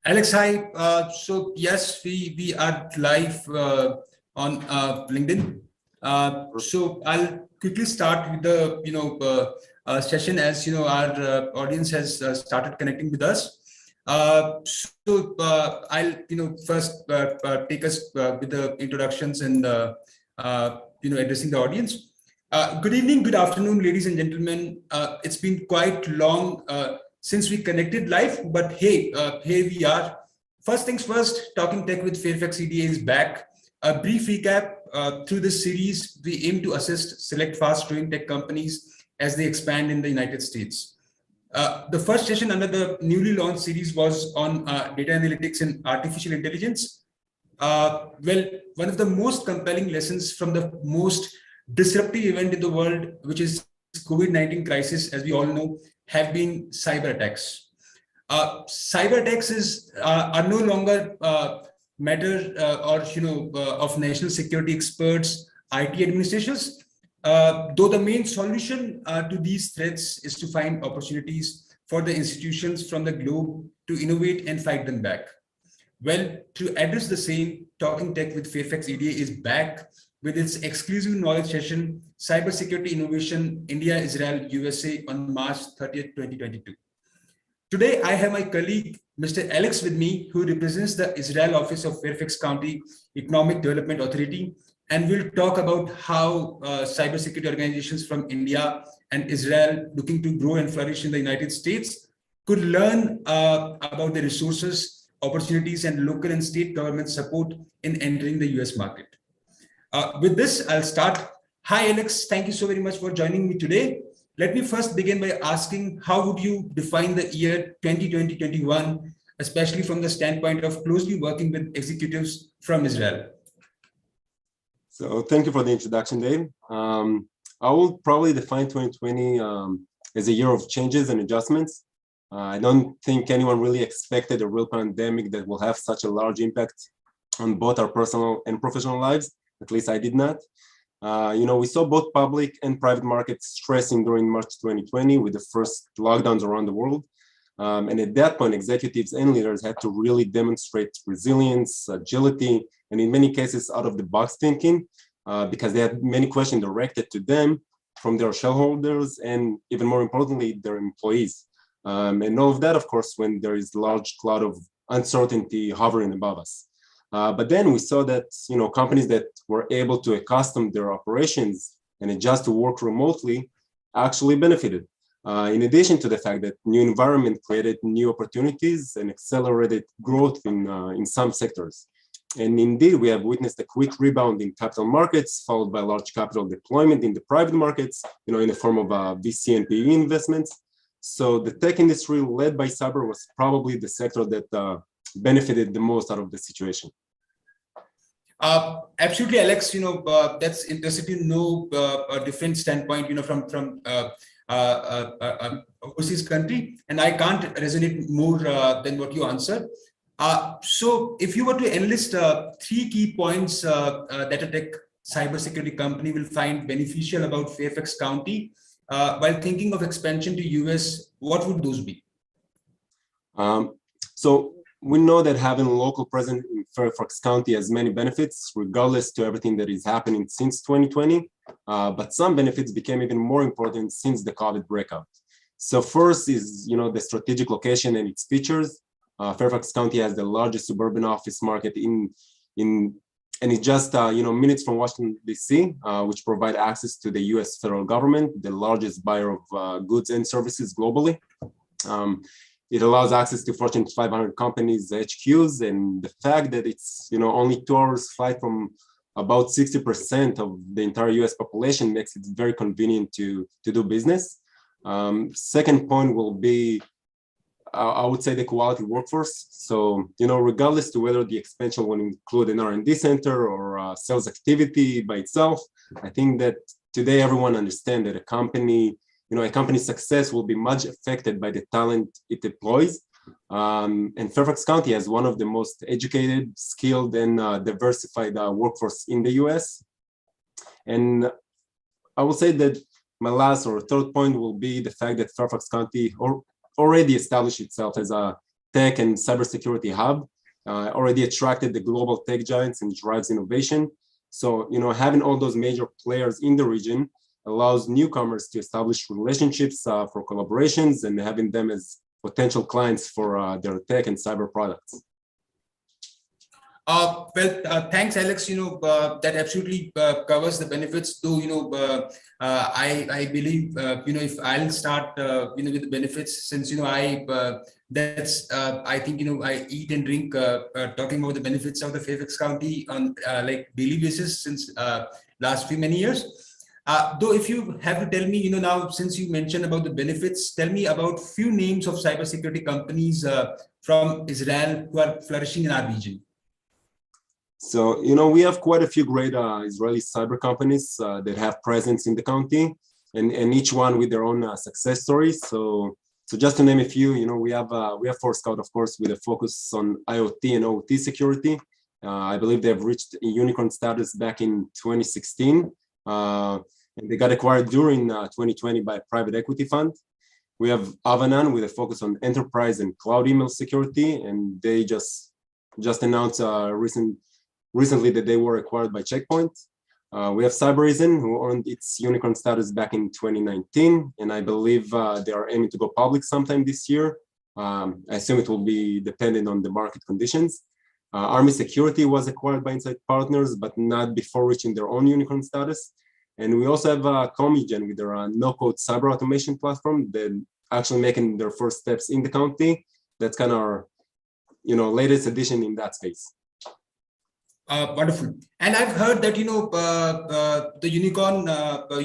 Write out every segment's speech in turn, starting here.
Alex, hi. So yes, we are live on LinkedIn. So I'll quickly start with the session, as our audience has started connecting with us. I'll first take us with the introductions and addressing the audience. Good evening, good afternoon, ladies and gentlemen. It's been quite long since we connected live, but hey, here we are. First things first, Talking Tech with Fairfax EDA is back. A brief recap, through this series, we aim to assist select fast-growing tech companies as they expand in the United States. The first session under the newly launched series was on data analytics and artificial intelligence. Well, one of the most compelling lessons from the most disruptive event in the world, which is COVID-19 crisis, as we all know, have been cyber attacks. Cyber attacks are no longer matter of national security experts, IT administrators, though the main solution to these threats is to find opportunities for the institutions from the globe to innovate and fight them back. Well, to address the same, Talking Tech with Fairfax EDA is back with its exclusive knowledge session, Cybersecurity Innovation, India, Israel, USA on March 30th, 2022. Today, I have my colleague, Mr. Alex with me, who represents the Israel office of Fairfax County Economic Development Authority, and we'll talk about how cybersecurity organizations from India and Israel looking to grow and flourish in the United States could learn about the resources, opportunities, and local and state government support in entering the US market. With this, I'll start. Hi, Alex. Thank you so very much for joining me today. Let me first begin by asking, how would you define the year 2020-21, especially from the standpoint of closely working with executives from Israel? So thank you for the introduction, Dave. I will probably define 2020 as a year of changes and adjustments. I don't think anyone really expected a real pandemic that will have such a large impact on both our personal and professional lives. At least I did not. We saw both public and private markets stressing during March 2020 with the first lockdowns around the world. And at that point, executives and leaders had to really demonstrate resilience, agility, and in many cases, out-of-the-box thinking, because they had many questions directed to them from their shareholders and, even more importantly, their employees. And all of that, of course, when there is a large cloud of uncertainty hovering above us. But then we saw that companies that were able to accustom their operations and adjust to work remotely actually benefited. In addition to the fact that new environment created new opportunities and accelerated growth in some sectors. And indeed, we have witnessed a quick rebound in capital markets, followed by large capital deployment in the private markets, in the form of VC and PE investments. So the tech industry led by cyber was probably the sector that benefited the most out of the situation. Absolutely, Alex. That's interesting to know a different standpoint, from overseas country, and I can't resonate more than what you answered. So, if you were to enlist 3 key points that a tech cybersecurity company will find beneficial about Fairfax County while thinking of expansion to US, what would those be? So we know that having a local presence in Fairfax County has many benefits, regardless to everything that is happening since 2020. But some benefits became even more important since the COVID breakout. So first is, the strategic location and its features. Fairfax County has the largest suburban office market and it's just minutes from Washington D.C., which provide access to the U.S. federal government, the largest buyer of goods and services globally. It allows access to Fortune 500 companies' HQs, and the fact that it's only 2 hours flight from about 60% of the entire U.S. population makes it very convenient to do business. Second point will be, I would say, the quality workforce. So, regardless to whether the expansion will include an R&D center or sales activity by itself, I think that today everyone understands that a company a company's success will be much affected by the talent it employs. And Fairfax County has one of the most educated, skilled, and diversified workforce in the US. And I will say that my last or third point will be the fact that Fairfax County already established itself as a tech and cybersecurity hub, already attracted the global tech giants and drives innovation. So, having all those major players in the region allows newcomers to establish relationships for collaborations and having them as potential clients for their tech and cyber products. Thanks, Alex. That absolutely covers the benefits. Though, I believe, if I'll start, with the benefits, since, I think, I eat and drink, talking about the benefits of the Fairfax County on like daily basis since last many years. Though, if you have to tell me, now since you mentioned about the benefits, tell me about few names of cybersecurity companies from Israel who are flourishing in our region. So, we have quite a few great Israeli cyber companies that have presence in the county, and each one with their own success stories. So just to name a few, we have Forescout, of course, with a focus on IoT and OT security. I believe they've reached a unicorn status back in 2016. And they got acquired during 2020 by a private equity fund. We have Avanan with a focus on enterprise and cloud email security, and they just announced recently that they were acquired by Checkpoint. We have Cybereason, who earned its unicorn status back in 2019, and I believe they are aiming to go public sometime this year. I assume it will be dependent on the market conditions. Army Security was acquired by Insight Partners, but not before reaching their own unicorn status. And we also have Comigen with their no-code cyber automation platform that actually making their first steps in the county. That's kind of our, latest addition in that space. Wonderful. And I've heard that, the unicorn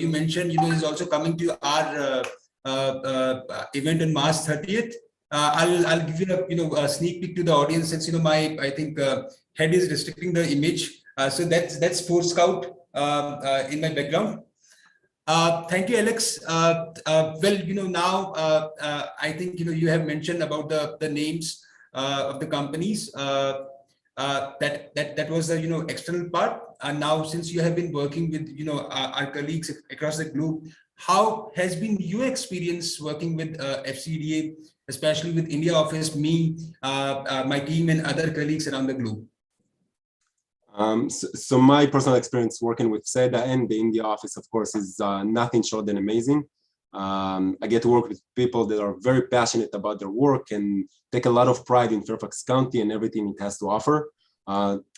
you mentioned, is also coming to our event on March 30th. I'll give you a sneak peek to the audience, since, I think head is restricting the image. So that's Forescout in my background. Thank you, Alex. Now I think, you have mentioned about the names of the companies. That was the external part, and now since you have been working with our colleagues across the globe, how has been your experience working with FCDA, especially with India office, me, my team, and other colleagues around the globe? So my personal experience working with SEDA and the India office, of course, is nothing short than amazing. I get to work with people that are very passionate about their work and take a lot of pride in Fairfax County and everything it has to offer.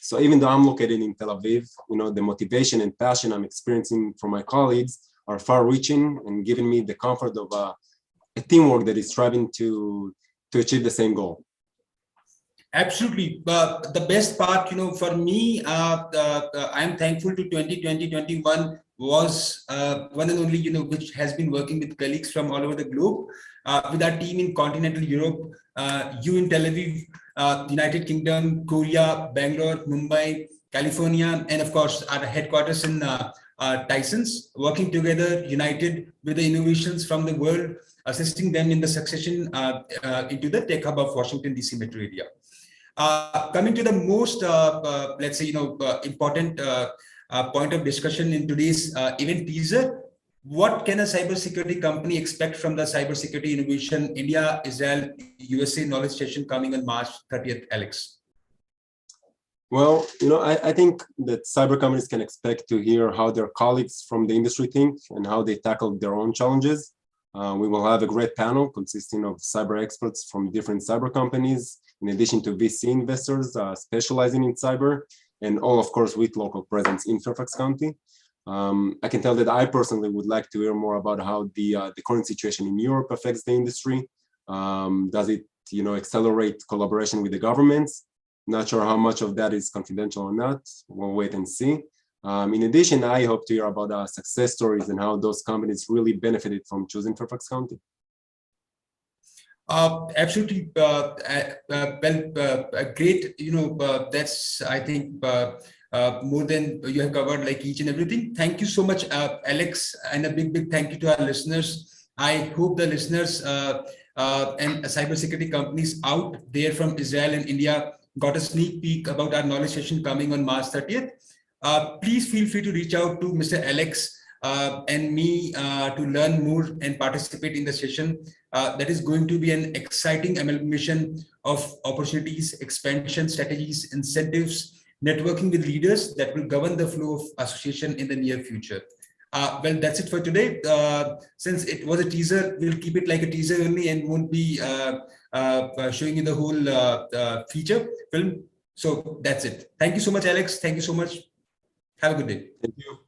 So even though I'm located in Tel Aviv, the motivation and passion I'm experiencing from my colleagues are far-reaching and giving me the comfort of a teamwork that is striving to achieve the same goal. Absolutely. The best part, for me, I'm thankful to 2020-21 was one and only, which has been working with colleagues from all over the globe, with our team in continental Europe, you in Tel Aviv, United Kingdom, Korea, Bangalore, Mumbai, California, and of course, our headquarters in Tysons, working together, united with the innovations from the world, assisting them in the succession into the tech hub of Washington, DC metro area. Coming to the most, let's say, important point of discussion in today's event teaser, what can a cybersecurity company expect from the Cybersecurity Innovation India, Israel, USA knowledge session coming on March 30th, Alex? Well, I think that cyber companies can expect to hear how their colleagues from the industry think and how they tackle their own challenges. We will have a great panel consisting of cyber experts from different cyber companies, in addition to VC investors specializing in cyber, and all, of course, with local presence in Fairfax County. I can tell that I personally would like to hear more about how the current situation in Europe affects the industry. Does it, accelerate collaboration with the governments? Not sure how much of that is confidential or not. We'll wait and see. In addition, I hope to hear about success stories and how those companies really benefited from choosing Fairfax County. Absolutely. Great. That's, I think, more than you have covered, like each and everything. Thank you so much, Alex, and a big thank you to our listeners I hope the listeners and cybersecurity companies out there from Israel and India got a sneak peek about our knowledge session coming on March 30th. Please feel free to reach out to Mr. Alex and me to learn more and participate in the session. That is going to be an exciting amalgamation of opportunities, expansion strategies, incentives, networking with leaders that will govern the flow of association in the near future. Well, that's it for today. Since it was a teaser, we'll keep it like a teaser only and won't be showing you the whole feature film. So that's it. Thank you so much, Alex. Thank you so much. Have a good day. Thank you.